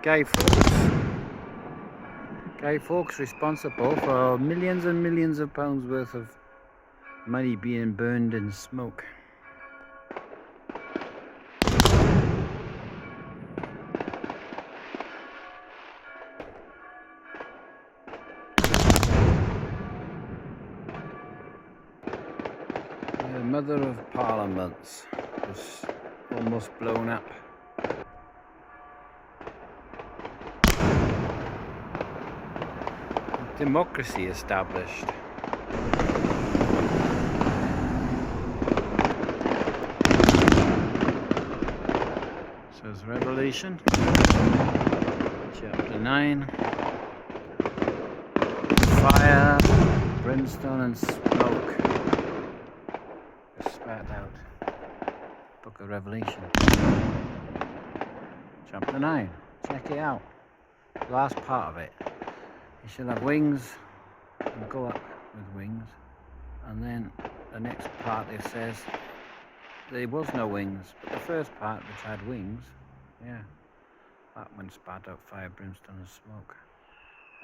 Guy Fawkes. Guy Fawkes responsible for millions and millions of pounds worth of money being burned in smoke. The Mother of Parliaments was almost blown up. Democracy established. Says Revelation, chapter 9. Fire, brimstone and smoke spat out. Book of Revelation, chapter 9. Check it out. The last part of it. You shall have wings and go up with wings. And then the next part it says there was no wings, but the first part which had wings, yeah, that one spat out fire, brimstone and smoke.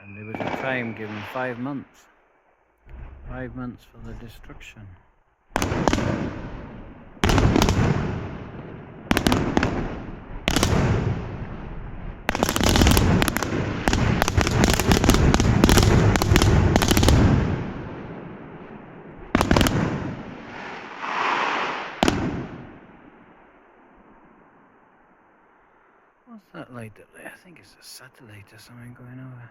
And there was a time given 5 months. 5 months for the destruction. What's that light up there? I think it's a satellite or something going over.